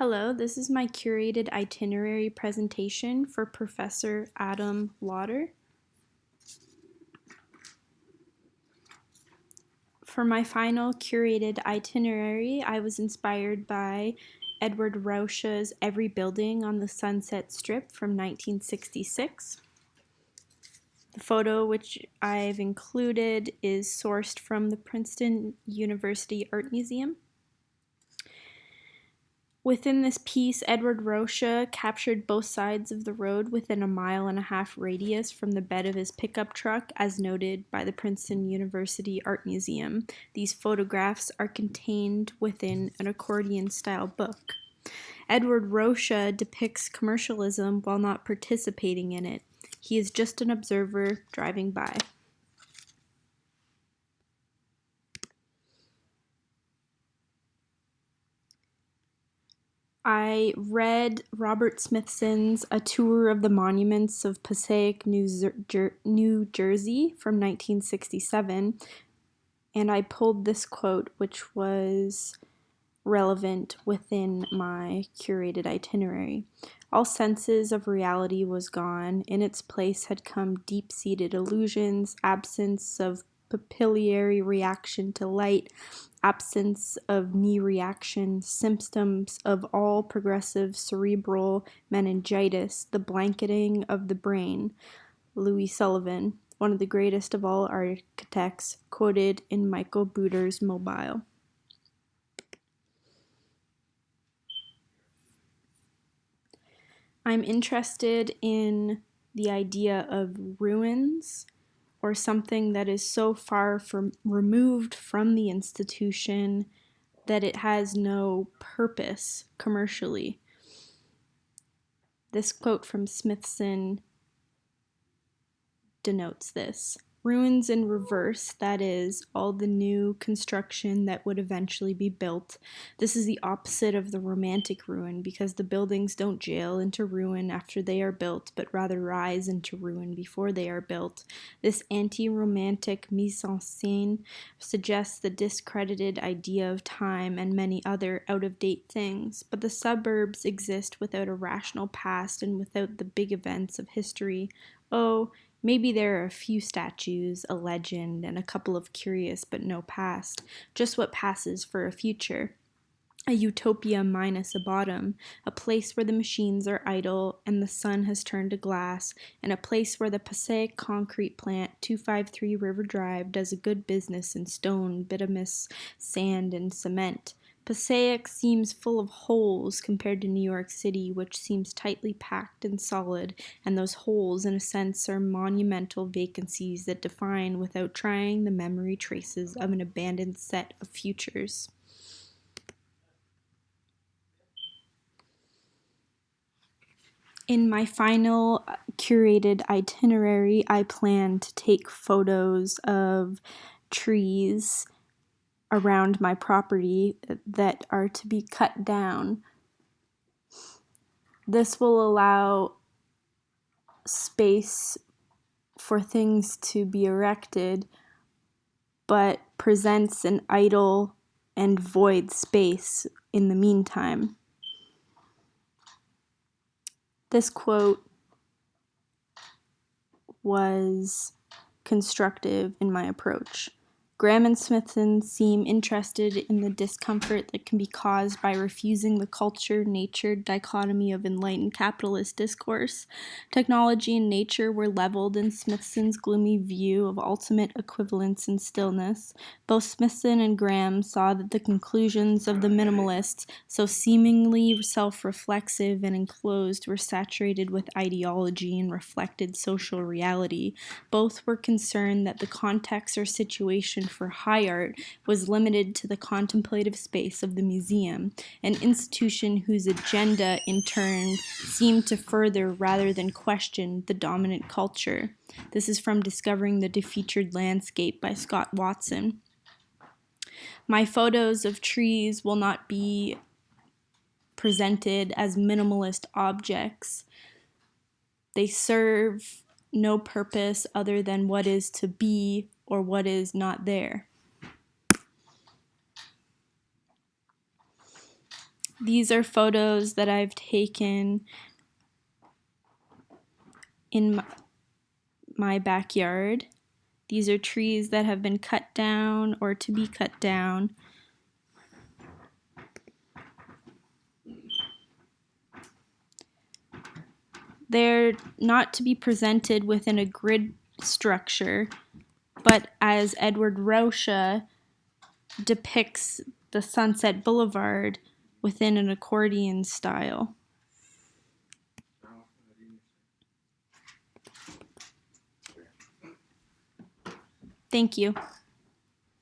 Hello, this is my curated itinerary presentation for Professor Adam Lauder. For my final curated itinerary, I was inspired by Edward Rausch's Every Building on the Sunset Strip from 1966. The photo which I've included is sourced from the Princeton University Art Museum. Within this piece, Edward Rocha captured both sides of the road within a 1.5 mile radius from the bed of his pickup truck, as noted by the Princeton University Art Museum. These photographs are contained within an accordion-style book. Edward Rocha depicts commercialism while not participating in it. He is just an observer driving by. I read Robert Smithson's A Tour of the Monuments of Passaic, New Jersey from 1967, and I pulled this quote, which was relevant within my curated itinerary. All senses of reality was gone. In its place had come deep-seated illusions, absence of papillary reaction to light, absence of knee reaction, symptoms of all progressive cerebral meningitis, the blanketing of the brain. Louis Sullivan, one of the greatest of all architects, quoted in Michael Buder's Mobile. I'm interested in the idea of ruins, or something that is so far removed from the institution that it has no purpose commercially. This quote from Smithson denotes this. Ruins in reverse, that is, all the new construction that would eventually be built. This is the opposite of the romantic ruin, because the buildings don't jail into ruin after they are built, but rather rise into ruin before they are built. This anti-romantic mise-en-scène suggests the discredited idea of time and many other out-of-date things, but the suburbs exist without a rational past and without the big events of history. Oh, maybe there are a few statues, a legend, and a couple of curious but no past, just what passes for a future. A utopia minus a bottom, a place where the machines are idle and the sun has turned to glass, and a place where the Passaic concrete plant, 253 River Drive, does a good business in stone, bituminous sand, and cement. Passaic seems full of holes compared to New York City, which seems tightly packed and solid, and those holes, in a sense, are monumental vacancies that define, without trying, the memory traces of an abandoned set of futures. In my final curated itinerary, I plan to take photos of trees around my property that are to be cut down. This will allow space for things to be erected, but presents an idle and void space in the meantime. This quote was constructive in my approach. Graham and Smithson seem interested in the discomfort that can be caused by refusing the culture-nature dichotomy of enlightened capitalist discourse. Technology and nature were leveled in Smithson's gloomy view of ultimate equivalence and stillness. Both Smithson and Graham saw that the conclusions of the minimalists, so seemingly self-reflexive and enclosed, were saturated with ideology and reflected social reality. Both were concerned that the context or situation for high art was limited to the contemplative space of the museum, an institution whose agenda, in turn, seemed to further rather than question the dominant culture. This is from Discovering the Defeatured Landscape by Scott Watson. My photos of trees will not be presented as minimalist objects. They serve no purpose other than what is to be or what is not there. These are photos that I've taken in my backyard. These are trees that have been cut down or to be cut down. They're not to be presented within a grid structure, but as Edward Rocha depicts the Sunset Boulevard within an accordion style. Thank you.